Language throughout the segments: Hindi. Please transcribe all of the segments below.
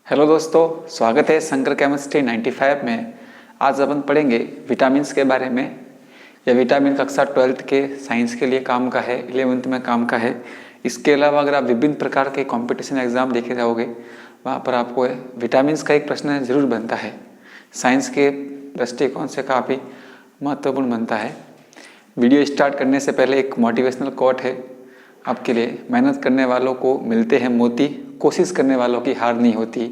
हेलो दोस्तों, स्वागत है शंकर केमिस्ट्री 95 में। आज अपन पढ़ेंगे विटामिन्स के बारे में। यह विटामिन कक्षा 12th के साइंस के लिए काम का है, 11th में काम का है। इसके अलावा अगर आप विभिन्न प्रकार के कंपटीशन एग्जाम देखे जाओगे, वहाँ पर आपको विटामिन्स का एक प्रश्न जरूर बनता है। साइंस के दृष्टिकोण से काफ़ी महत्वपूर्ण बनता है। वीडियो स्टार्ट करने से पहले एक मोटिवेशनल कोट है आपके लिए। मेहनत करने वालों को मिलते हैं मोती, कोशिश करने वालों की हार नहीं होती।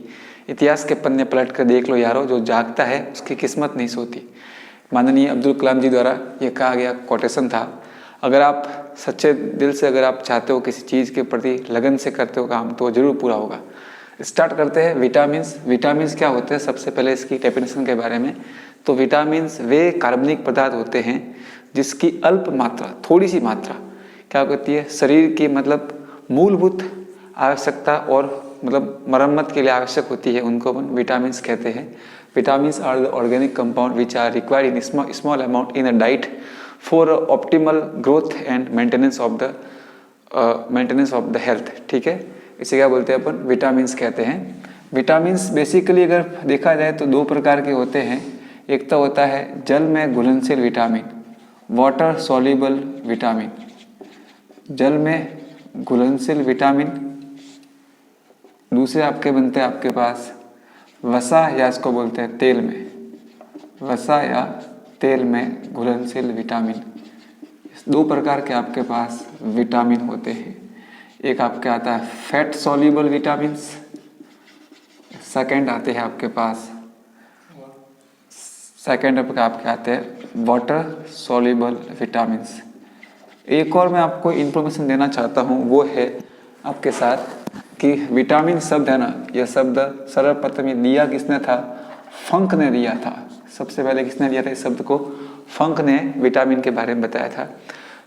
इतिहास के पन्ने पलट कर देख लो यारो, जो जागता है उसकी किस्मत नहीं सोती। माननीय अब्दुल कलाम जी द्वारा ये कहा गया कोटेशन था। अगर आप सच्चे दिल से अगर आप चाहते हो किसी चीज़ के प्रति लगन से करते हो काम, तो जरूर पूरा होगा। स्टार्ट करते हैं विटामिन्स। विटामिन्स क्या होते हैं, सबसे पहले इसकी डेफिनेशन के बारे में। तो विटामिन्स वे कार्बनिक पदार्थ होते हैं जिसकी अल्प मात्रा, थोड़ी सी मात्रा क्या कहती है, शरीर की मतलब मूलभूत आवश्यकता और मतलब मरम्मत के लिए आवश्यक होती है, उनको अपन विटामिन्स कहते हैं। Vitamins are the organic compound which are required in small amount in a diet for optimal growth and maintenance of the health. ठीक है, इसे क्या बोलते हैं अपन, विटामिन्स कहते हैं। विटामिन्स बेसिकली अगर देखा जाए तो दो प्रकार के होते हैं। एक तो होता है जल में घुलनशील विटामिन, वाटर सॉल्युबल विटामिन। जल में घुलनशील विटामिन। दूसरे आपके बनते हैं आपके पास वसा, या इसको बोलते हैं तेल में, वसा या तेल में घुलनशील विटामिन। दो प्रकार के आपके पास विटामिन होते हैं। एक आपके आता है फैट सॉल्युबल विटामिन्स, सेकंड आते हैं आपके पास आपके आते हैं वाटर सॉल्युबल विटामिन्स। एक और मैं आपको इन्फॉर्मेशन देना चाहता हूँ, वो है आपके साथ कि विटामिन शब्द है ना, यह शब्द सर्वप्रथम ये दिया किसने था, फंक ने दिया था। सबसे पहले किसने दिया था इस शब्द को, फंक ने विटामिन के बारे में बताया था।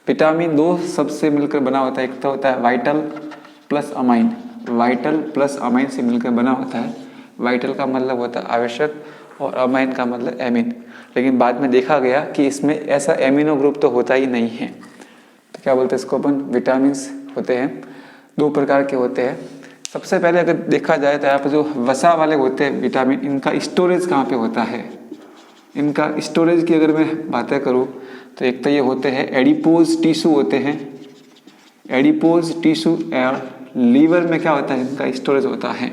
विटामिन दो शब्द से मिलकर बना होता है। एक तो होता है vital plus amine, vital plus amine से मिलकर बना होता है। वाइटल का मतलब होता है आवश्यक और अमाइन का मतलब एमिन। लेकिन बाद में देखा गया कि इसमें ऐसा एमिनो ग्रुप तो होता ही नहीं है। तो क्या बोलते हैं इसको अपन, विटामिन्स होते हैं दो प्रकार के होते हैं। सबसे पहले अगर देखा जाए तो यहाँ पर जो वसा वाले होते हैं विटामिन, इनका स्टोरेज कहाँ पे होता है। इनका स्टोरेज की अगर मैं बातें करूँ तो एक तो ये होते हैं एडिपोज टिश्यू होते हैं। एडिपोज टिश्यू और लीवर में क्या होता है, इनका स्टोरेज होता है।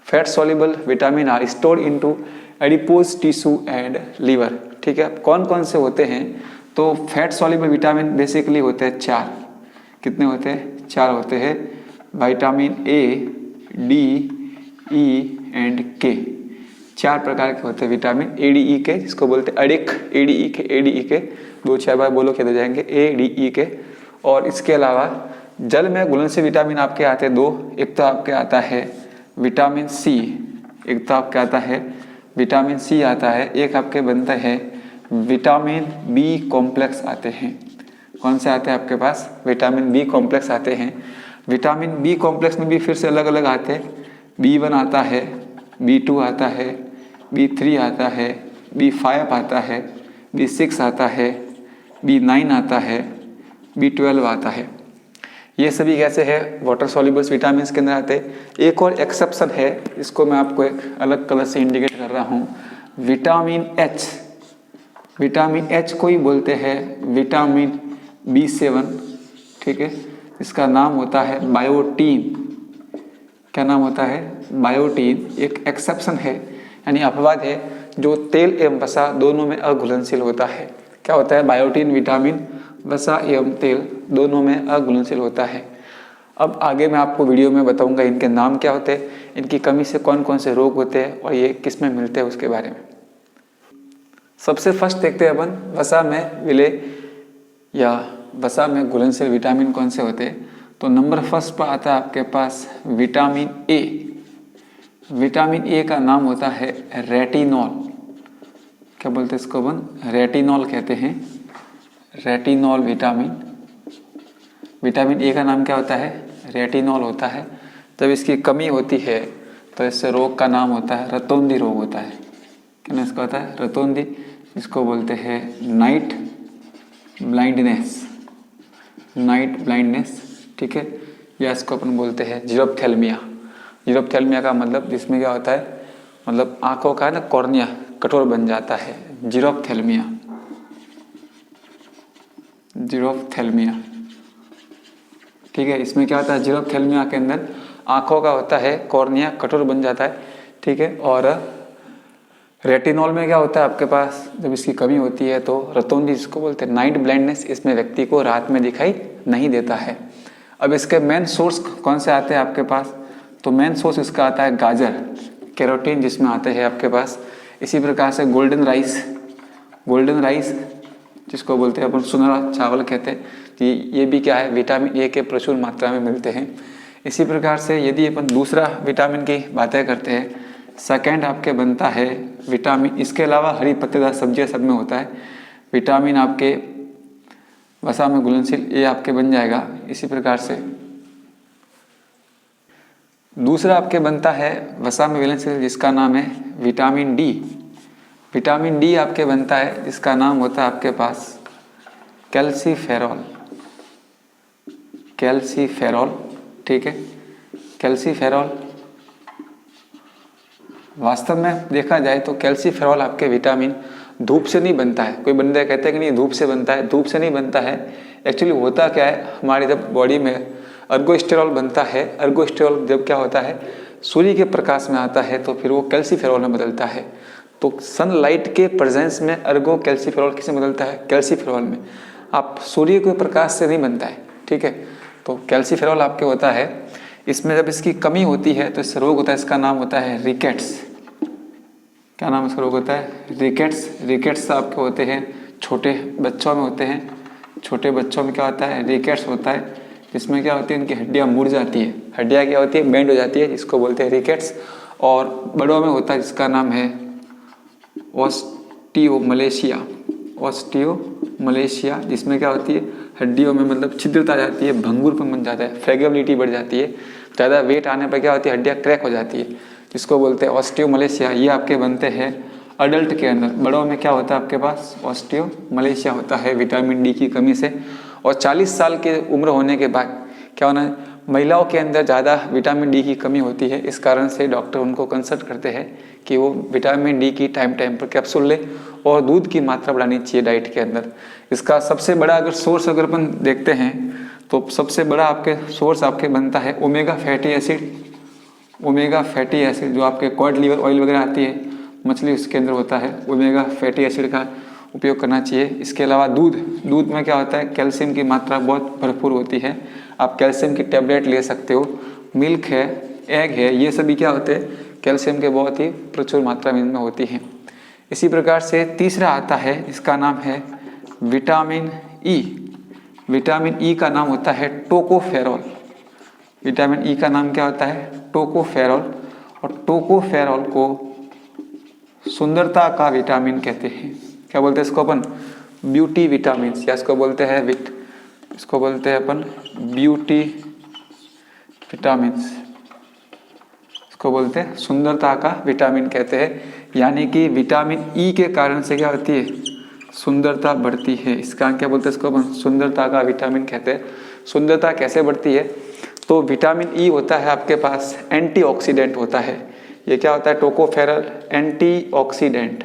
Fat soluble vitamin are stored into adipose tissue and liver. ठीक है, कौन कौन से होते हैं, तो फैट सॉल्युबल विटामिन बेसिकली होते हैं चार। कितने होते हैं, चार होते हैं। Vitamin A, D, E and के, चार प्रकार के होते हैं विटामिन। ए डी ई के, जिसको बोलते हैं अडिक, ए डी ई के, ए डी ई के, दो चार बार बोलो कहते जाएंगे, ए डी ई के। और इसके अलावा जल में घुलनशील विटामिन आपके आते हैं दो। एक तो आपके आता है विटामिन सी, एक तो आपके आता है विटामिन सी आता है। एक आपके बनता है विटामिन बी कॉम्प्लेक्स आते हैं। कौन से आते हैं आपके पास, विटामिन बी कॉम्प्लेक्स आते हैं। विटामिन बी कॉम्प्लेक्स में भी फिर से अलग अलग आते हैं। B1 आता है, B2 आता है, B3 आता है, B5 आता है, B6 आता है, B9 आता है, B12 आता है। ये सभी कैसे है, वाटर सॉल्युबल्स विटामिन के अंदर आते हैं। एक और एक्सेप्शन है, इसको मैं आपको एक अलग कलर से इंडिकेट कर रहा हूँ, विटामिन एच। विटामिन एच को ही बोलते हैं विटामिन B7। ठीक है, इसका नाम होता है बायोटीन। क्या नाम होता है, बायोटीन। एक एक्सेप्शन है, यानी अपवाद है, जो तेल एवं वसा दोनों में अघुलनशील होता है। क्या होता है, बायोटीन विटामिन वसा एवं तेल दोनों में अघुलनशील होता है। अब आगे मैं आपको वीडियो में बताऊंगा इनके नाम क्या होते हैं, इनकी कमी से कौन कौन से रोग होते हैं और ये किस में मिलते हैं उसके बारे में। सबसे फर्स्ट देखते हैं अपन वसा में विले या वसा में घुलनशील विटामिन कौन से होते हैं। तो नंबर फर्स्ट पर आता है आपके पास विटामिन ए। विटामिन ए का नाम होता है रेटिनॉल। क्या बोलते हैं इसको अपन, रेटिनॉल कहते हैं, रेटिनॉल विटामिन। विटामिन ए का नाम क्या होता है, रेटिनॉल होता है। जब इसकी कमी होती है तो इससे रोग का नाम होता है रतौंधी रोग होता है। क्या नाम इसका होता है, रतौंधी, इसको बोलते हैं नाइट ब्लाइंडनेस, नाइट ब्लाइंडनेस। ठीक है, या इसको अपन बोलते हैं जीरोप्थेल्मिया। जीरोप्थेल्मिया का मतलब जिसमें क्या होता है, मतलब आंखों का ना कॉर्निया कठोर बन जाता है, जीरोप्थेल्मिया, जीरोप्थेल्मिया। ठीक है, इसमें क्या होता है, जीरोप्थेल्मिया के अंदर आंखों का होता है कॉर्निया कठोर बन जाता है। ठीक है, और रेटिनॉल में क्या होता है आपके पास, जब इसकी कमी होती है तो रतौंधी जिसको बोलते हैं, नाइट ब्लाइंडनेस, इसमें व्यक्ति को रात में दिखाई नहीं देता है। अब इसके मेन सोर्स कौन से आते हैं आपके पास, तो मेन सोर्स इसका आता है गाजर, कैरोटीन जिसमें आते हैं आपके पास। इसी प्रकार से गोल्डन राइस, गोल्डन राइस जिसको बोलते हैं अपन सुनहरा चावल कहते हैं, ये भी क्या है, विटामिन ए के प्रचुर मात्रा में मिलते हैं। इसी प्रकार से यदि अपन दूसरा विटामिन की बातें करते हैं, सेकंड आपके बनता है विटामिन, इसके अलावा हरी पत्तेदार सब्जियां सब में होता है विटामिन आपके वसा में घुलनशील, ये आपके बन जाएगा। इसी प्रकार से दूसरा आपके बनता है वसा में घुलनशील जिसका नाम है विटामिन डी। विटामिन डी आपके बनता है जिसका नाम होता है आपके पास कैल्सीफेरॉल, कैल्सीफेरॉल। ठीक है, कैल्सीफेरॉल वास्तव में देखा जाए तो कैल्सीफेरॉल आपके विटामिन धूप से नहीं बनता है। कोई बंदे कहते हैं कि नहीं धूप से बनता है, धूप से नहीं बनता है। एक्चुअली होता क्या है, हमारी जब बॉडी में अर्गोस्टेरॉल बनता है, अर्गोस्टेरॉल जब क्या होता है सूर्य के प्रकाश में आता है तो फिर वो कैल्सीफेरॉल में बदलता है। तो सनलाइट के प्रेजेंस में अर्गो कैल्सीफेरॉल किसे बदलता है, कैल्सीफेरॉल में। आप सूर्य के प्रकाश से नहीं बनता है। ठीक है, तो कैल्सीफेरॉल आपके होता है, इसमें जब इसकी कमी होती है तो इससे रोग होता है, इसका नाम होता है रिकेट्स। क्या नाम इसका रोग होता है, रिकेट्स। रिकेट्स आपके होते हैं छोटे बच्चों में होते हैं, छोटे बच्चों में क्या होता है, रिकेट्स होता है, जिसमें क्या होती है उनकी हड्डियां मुड़ जाती है, हड्डियां क्या होती है बेंड हो जाती है, जिसको बोलते हैं रिकेट्स। और बड़ों में होता है जिसका नाम है ऑस्टियोमलेशिया, ऑस्टियोमलेशिया, जिसमें क्या होती है हड्डियों में मतलब छिद्रता आ जाती है, भंगुरपन बन जाता है, फ्रेगेबिलिटी बढ़ जाती है, ज़्यादा वेट आने पर क्या होती है हड्डियाँ क्रैक हो जाती है, जिसको बोलते हैं ऑस्टियोमलेशिया। ये आपके बनते हैं अडल्ट के अंदर। बड़ों में क्या होता है आपके पास ऑस्टियोमलेशिया होता है विटामिन डी की कमी से। और 40 साल की उम्र होने के बाद क्या होना है, महिलाओं के अंदर ज़्यादा विटामिन डी की कमी होती है। इस कारण से डॉक्टर उनको कंसल्ट करते हैं कि वो विटामिन डी की टाइम टाइम पर कैप्सूल ले और दूध की मात्रा बढ़ानी चाहिए डाइट के अंदर। इसका सबसे बड़ा अगर सोर्स अगर अपन देखते हैं तो सबसे बड़ा आपके सोर्स आपके बनता है omega fatty acid. Omega fatty acid जो आपके कॉड लिवर ऑयल वगैरह आती है मछली, उसके अंदर होता है ओमेगा फैटी एसिड का उपयोग करना चाहिए। इसके अलावा दूध, दूध में क्या होता है कैल्शियम की मात्रा बहुत भरपूर होती है, आप कैल्शियम की टैबलेट ले सकते हो। मिल्क है, एग है, ये सभी क्या होते हैं कैल्शियम के बहुत ही प्रचुर मात्रा में इनमें होती है। इसी प्रकार से तीसरा आता है, इसका नाम है विटामिन ई। विटामिन ई का नाम होता है टोकोफेरॉल। विटामिन ई का नाम क्या होता है, टोकोफेरॉल। और टोकोफेरॉल को सुंदरता का विटामिन कहते हैं। क्या बोलते हैं इसको अपन, ब्यूटी विटामिन, या इसको बोलते हैं इसको बोलते हैं अपन ब्यूटी विटामिन, इसको बोलते हैं सुंदरता का विटामिन कहते हैं। यानी कि विटामिन ई के कारण से क्या होती है, सुंदरता बढ़ती है। इसका क्या बोलते हैं इसको अपन सुंदरता का विटामिन कहते हैं। सुंदरता कैसे बढ़ती है, तो विटामिन ई होता है आपके पास एंटीऑक्सीडेंट होता है। ये क्या होता है टोकोफेरॉल, एंटीऑक्सीडेंट,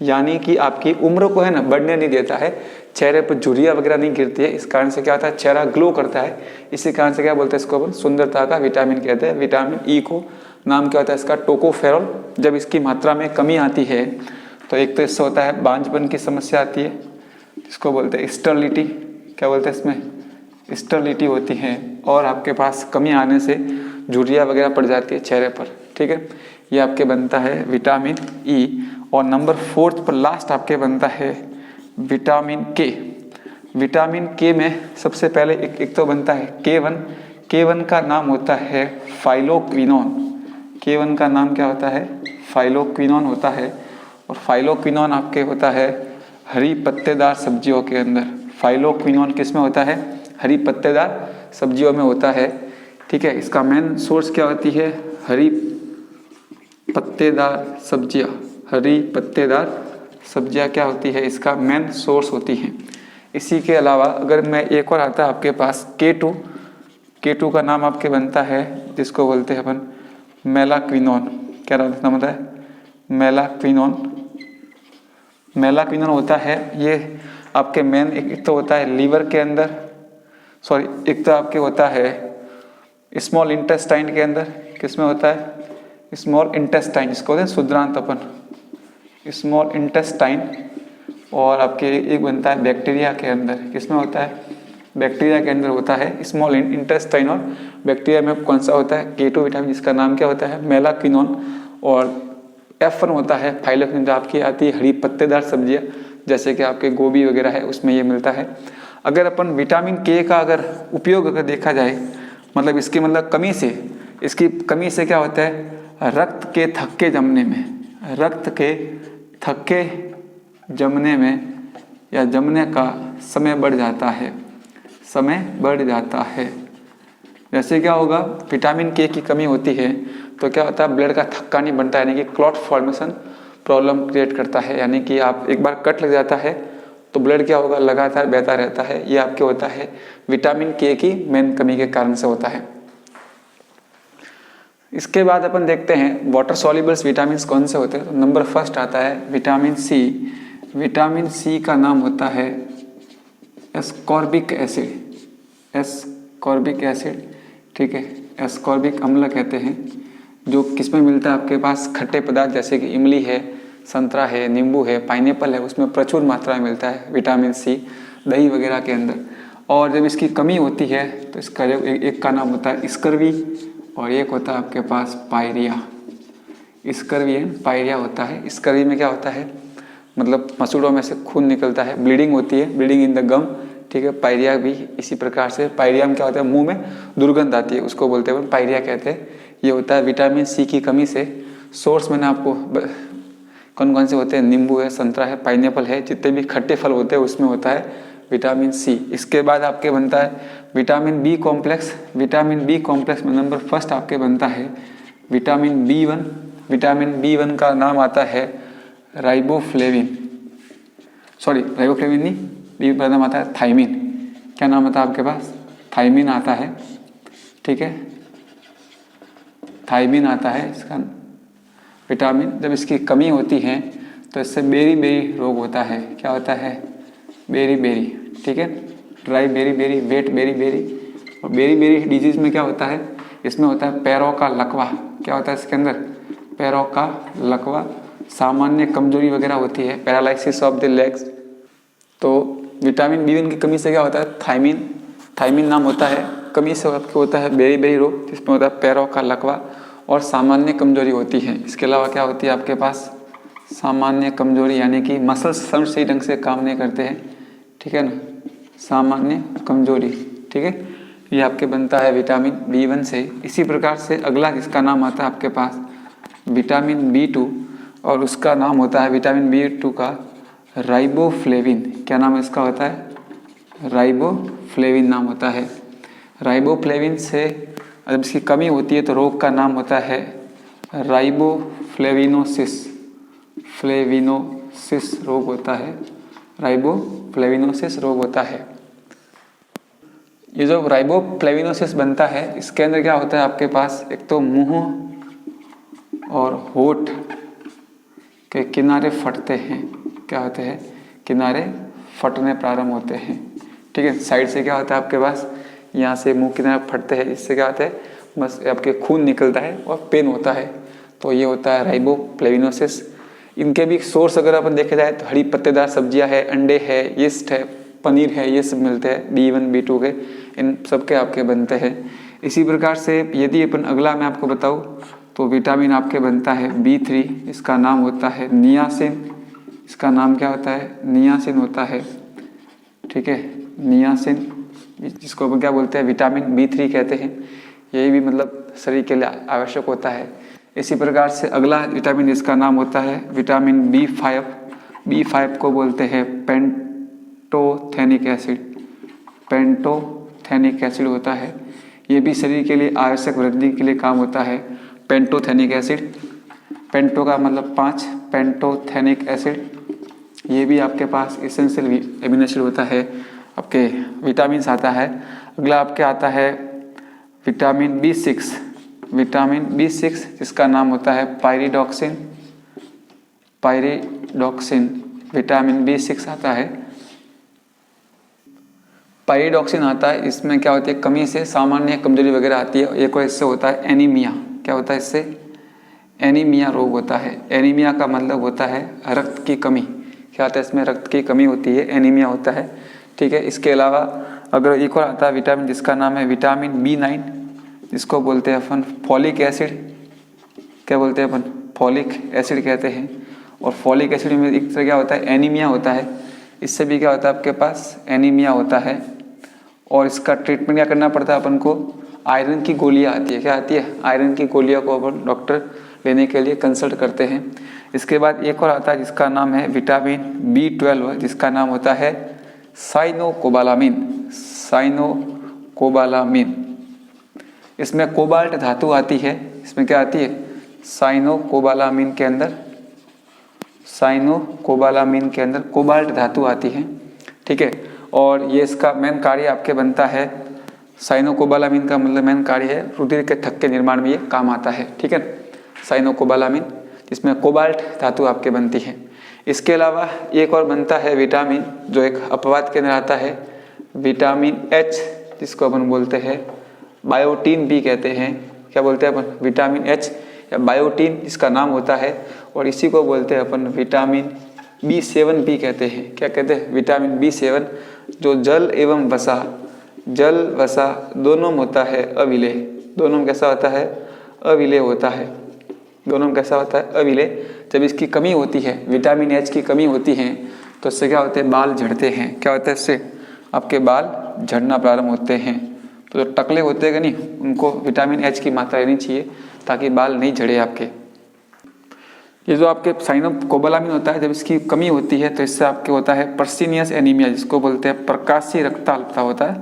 यानी कि आपकी उम्र को है ना बढ़ने नहीं देता है, चेहरे पर झुर्रियाँ वगैरह नहीं गिरती है। इस कारण से क्या होता है चेहरा ग्लो करता है। इसी कारण से क्या बोलते हैं इसको अपन सुंदरता का विटामिन कहते हैं। विटामिन ई को नाम क्या होता है इसका टोकोफेरॉल। जब इसकी मात्रा में कमी आती है तो एक तो इससे होता है बांझपन की समस्या आती है, इसको बोलते हैं स्टर्लिटी। क्या बोलते हैं इसमें, स्टर्लिटी होती है। और आपके पास कमी आने से झुर्रियाँ वगैरह पड़ जाती है चेहरे पर। ठीक है, ये आपके बनता है विटामिन ई। और नंबर 4 पर लास्ट आपके बनता है विटामिन के। विटामिन के में सबसे पहले एक तो बनता है K1। K1 का नाम होता है फाइलोक्विनोन। K1 का नाम क्या होता है, फाइलोक्विनोन होता है। और फाइलोक्विनोन आपके होता है हरी पत्तेदार सब्जियों के अंदर। फाइलोक्विनोन किस में होता है, हरी पत्तेदार सब्जियों में होता है। ठीक है, इसका मेन सोर्स क्या होती है, हरी पत्तेदार सब्जियां। हरी पत्तेदार सब्जियां क्या होती है, इसका मेन सोर्स होती हैं। इसी के अलावा अगर मैं एक और आता है आपके पास K2। K2 का नाम आपके बनता है जिसको बोलते हैं अपन मेलाक्विनोन, क्या नाम होता है? मेलाक्विनोन। मेलाक्विनोन होता है ये आपके मेन, एक तो होता है लीवर के अंदर, सॉरी एक तो आपके होता है स्मॉल इंटेस्टाइन के अंदर, किसमें होता है? स्मॉल इंटेस्टाइन, जिसको होते हैं शुद्रांत अपन, स्मॉल इंटेस्टाइन। और आपके एक बनता है बैक्टीरिया के अंदर, किसमें होता है? बैक्टीरिया के अंदर होता है स्मॉल इंटेस्टाइन। और बैक्टीरिया में कौन सा होता है? K2 विटामिन, जिसका नाम क्या होता है? मेलाक्विनोन। और F1 होता है फाइलोक्विनोन, जो आपकी आती है हरी पत्तेदार सब्जियां, जैसे कि आपके गोभी वगैरह है, उसमें ये मिलता है। अगर अपन विटामिन K का अगर उपयोग अगर देखा जाए, मतलब इसकी मतलब कमी से, इसकी कमी से क्या होता है? रक्त के थक्के जमने में, रक्त के थक्के जमने में या जमने का समय बढ़ जाता है, समय बढ़ जाता है। जैसे क्या होगा? विटामिन K की कमी होती है तो क्या होता है? ब्लड का थक्का नहीं बनता है, यानी कि क्लॉट फॉर्मेशन प्रॉब्लम क्रिएट करता है। यानी कि आप एक बार कट लग जाता है तो ब्लड क्या होगा? लगातार बहता रहता है। ये आपके होता है विटामिन K की मेन कमी के कारण से होता है। इसके बाद अपन देखते हैं वाटर सॉल्युबल्स विटामिन कौन से होते हैं। तो नंबर फर्स्ट आता है विटामिन सी। विटामिन सी का नाम होता है एस्कॉर्बिक एसिड, एस्कॉर्बिक एसिड, ठीक है, एस्कॉर्बिक अम्ल कहते हैं, जो किसमें मिलता है? आपके पास खट्टे पदार्थ जैसे कि इमली है, संतरा है, नींबू है, पाइनएप्पल है, उसमें प्रचुर मात्रा में मिलता है विटामिन सी, दही वगैरह के अंदर। और जब इसकी कमी होती है तो इसका एक का नाम होता है स्कर्वी और एक होता है आपके पास पायरिया। स्कर्वी एंड पायरिया होता है। स्कर्वी में क्या होता है? मतलब मसूड़ों में से खून निकलता है, ब्लीडिंग होती है, ब्लीडिंग इन द गम, ठीक है। पायरिया भी इसी प्रकार से, पायरिया में क्या होता है? मुंह में दुर्गंध आती है, उसको बोलते हैं पायरिया कहते हैं। ये होता है विटामिन सी की कमी से। सोर्स मैंने आपको कौन कौन से होते हैं? नींबू है, संतरा है, पाइनएप्पल है, जितने भी खट्टे फल होते हैं उसमें होता है विटामिन सी। इसके बाद आपके बनता है vitamin B complex. Vitamin B complex में नंबर फर्स्ट आपके बनता है विटामिन B1। विटामिन B1 का नाम आता है राइबोफ्लेविन, सॉरी राइबोफ्लेविन नहीं, बी का नाम आता है थाइमिन। क्या नाम आता है आपके पास? थाइमिन आता है, ठीक है, थाइमिन आता है इसका विटामिन। जब इसकी कमी होती है तो इससे बेरी बेरी रोग होता है। क्या होता है? बेरी बेरी, ठीक है, dry beriberi, wet beriberi. और बेरी बेरी डिजीज में क्या होता है? इसमें होता है पैरों का लकवा। क्या होता है इसके अंदर? पैरों का लकवा। सामान्य कमजोरी वगैरह होती है, पैरालिसिस ऑफ द लेग्स। तो विटामिन B1 की कमी से क्या होता है? थाइमिन, थाइमिन नाम होता है, कमी से आपको होता है बेरी बेरी रोग, जिसमें होता है पैरों का लकवा और सामान्य कमजोरी होती है। इसके अलावा क्या होती है आपके पास? सामान्य कमजोरी, यानी कि मसल्स सही ढंग से काम नहीं करते हैं, ठीक है ना, सामान्य कमजोरी, ठीक है। ये आपके बनता है विटामिन B1 से। इसी प्रकार से अगला जिसका नाम आता है आपके पास विटामिन B2, और उसका नाम होता है विटामिन B2 का राइबोफ्लेविन। क्या नाम इसका होता है? राइबोफ्लेविन नाम होता है। राइबोफ्लेविन से जब इसकी कमी होती है तो रोग का नाम होता है राइबोफ्लेविनोसिस, फ्लेविनोसिस रोग होता है, राइबोफ्लेविनोसिस रोग होता है। ये जो राइबोफ्लेविनोसिस बनता है, इसके अंदर क्या होता है आपके पास? एक तो मुंह और होठ के किनारे फटते हैं। क्या होते हैं? किनारे फटने प्रारंभ होते हैं, ठीक है। साइड से क्या होता है आपके पास? यहाँ से मुंह किनारे फटते हैं, इससे क्या होता है? बस आपके खून निकलता है और पेन होता है। तो ये होता है राइबोफ्लेविनोसिस। इनके भी सोर्स अगर अपन देखे जाए तो हरी पत्तेदार सब्जियां है, अंडे है, यीस्ट है, पनीर है, ये सब मिलते हैं B1 B2 के, इन सब के आपके बनते हैं। इसी प्रकार से यदि अपन अगला मैं आपको बताऊं तो विटामिन आपके बनता है B3, इसका नाम होता है नियासिन। इसका नाम क्या होता है? नियासिन होता है, ठीक है, नियासिन, जिसको अपन क्या बोलते हैं? विटामिन B3 कहते हैं। यही भी मतलब शरीर के लिए आवश्यक होता है। इसी प्रकार से अगला विटामिन इसका नाम होता है विटामिन B5। B5 को बोलते हैं पेंटोथेनिक एसिड, पेंटोथेनिक एसिड होता है। ये भी शरीर के लिए आवश्यक वृद्धि के लिए काम होता है। पेंटोथेनिक एसिड, पेंटो का मतलब 5, पेंटोथेनिक एसिड, ये भी आपके पास एसेंशियल एमिनो एसिड होता है, आपके विटामिन आता है। अगला आपके आता है विटामिन B6। विटामिन B6 जिसका नाम होता है पायरिडॉक्सिन, विटामिन B6 आता है, पायरिडॉक्सिन आता है। इसमें क्या होती है, कमी से सामान्य कमजोरी वगैरह आती है। एक और इससे होता है एनीमिया। क्या होता है इससे? एनीमिया रोग होता है। एनीमिया का मतलब होता है रक्त की कमी। क्या होता है इसमें? रक्त की कमी होती है, एनीमिया होता है। ठीक है। इसके अलावा अगर एक और आता है विटामिन जिसका नाम है विटामिन B9, जिसको बोलते हैं अपन फॉलिक एसिड। क्या बोलते हैं अपन? फॉलिक एसिड कहते हैं। और फॉलिक एसिड में एक तरह क्या होता है, एनीमिया होता है। इससे भी क्या होता है आपके पास, एनीमिया होता है। और इसका ट्रीटमेंट क्या करना पड़ता है अपन को? आयरन की गोलियां आती है। क्या आती है? आयरन की गोलियों को अपन डॉक्टर लेने के लिए कंसल्ट करते हैं। इसके बाद एक और आता है जिसका नाम है विटामिन B12, जिसका नाम होता है साइनोकोबालामिन। इसमें कोबाल्ट धातु आती है। इसमें क्या आती है? साइनोकोबालामिन के अंदर कोबाल्ट धातु आती है। ठीक है। और ये इसका मेन कार्य आपके बनता है, साइनोकोबालामिन का मतलब मेन कार्य है रुधिर के थक्के के निर्माण में ये काम आता है। ठीक है। साइनोकोबालामिन जिसमें कोबाल्ट धातु आपके बनती है। इसके अलावा एक और बनता है विटामिन जो एक अपवाद के अंदर आता है, विटामिन H, जिसको अपन बोलते हैं बायोटीन भी कहते हैं। क्या बोलते हैं अपन? विटामिन H या बायोटीन इसका नाम होता है। और इसी को बोलते हैं अपन विटामिन B7 भी कहते हैं। क्या कहते हैं? विटामिन B7, जो जल एवं वसा दोनों में होता है अविलेय। दोनों में कैसा होता है? अविलेय होता है। दोनों में कैसा होता है? अविलेय। जब इसकी कमी होती है, विटामिन H की कमी होती है, तो इससे क्या होते हैं? बाल झड़ते हैं। क्या होता है इससे? आपके बाल झड़ना प्रारंभ होते हैं। तो जो टकले होते हैं नहीं, उनको विटामिन H की मात्रा लेनी चाहिए ताकि बाल नहीं झड़े आपके। ये जो आपके साइनोकोबालामिन होता है, जब इसकी कमी होती है तो इससे आपके होता है पर्सिनियस एनीमिया, जिसको बोलते हैं प्रकाशीय रक्ताल्पता होता है।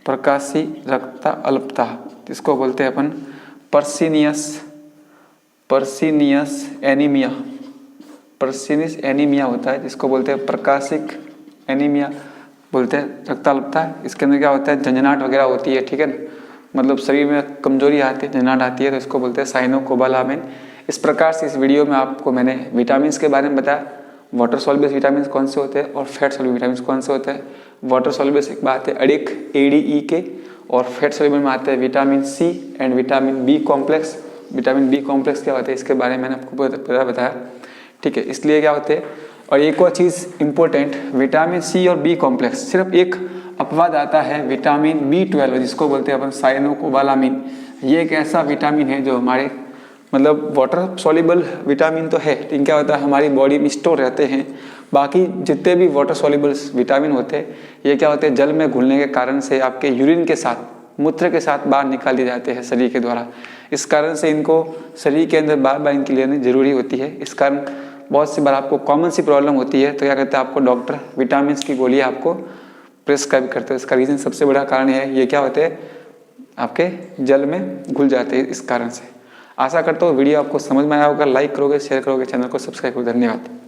प्रकाशीय रक्ताल्पता जिसको बोलते हैं अपन पर्सिनियस एनीमिया होता है, जिसको बोलते हैं प्रकाशिक एनीमिया बोलते हैं, रक्ताल्पता। इसके अंदर क्या होता है? झंझनाहट वगैरह होती है। ठीक है। मतलब शरीर में कमजोरी आती है, झंझनाहट आती है, तो इसको बोलते हैं साइनोकोबालामिन। इस प्रकार से इस वीडियो में आपको मैंने विटामिन के बारे में बताया, वाटर सॉल्युबल विटामिन कौन से होते हैं और फैट सॉल्युबल विटामिन कौन से होते हैं। वाटर सॉल्युबल एक बात है अडिक ADE के, और फैट सॉल्युबल में आते हैं vitamin C and vitamin B complex. Vitamin B complex क्या होता है इसके बारे में मैंने आपको बताया। ठीक है। इसलिए क्या होते हैं, और एक और चीज़ इंपॉर्टेंट, विटामिन C और B कॉम्प्लेक्स, सिर्फ एक अपवाद आता है विटामिन B12, जिसको बोलते हैं अपन साइनोकोबालामिन। ये एक ऐसा विटामिन है जो हमारे मतलब वाटर सॉल्युबल विटामिन तो है, लेकिन क्या होता है हमारी बॉडी में स्टोर रहते हैं। बाकी जितने भी वाटर सॉल्युबल विटामिन होते हैं, ये क्या होते हैं? जल में घुलने के कारण से आपके यूरिन के साथ, मूत्र के साथ बाहर निकाल दिए जाते हैं शरीर के द्वारा। इस कारण से इनको शरीर के अंदर बार बार इनकी लेनी जरूरी होती है। इस कारण बहुत सी बार आपको कॉमन सी प्रॉब्लम होती है, तो क्या कहते हैं आपको डॉक्टर विटामिन की गोली आपको प्रिस्क्राइब करते हैं। इसका रीज़न सबसे बड़ा कारण है ये क्या होते हैं? आपके जल में घुल जाते हैं। इस कारण से आशा करता हूँ वीडियो आपको समझ में आया होगा। लाइक करोगे, शेयर करोगे, चैनल को सब्सक्राइब करोगे। धन्यवाद।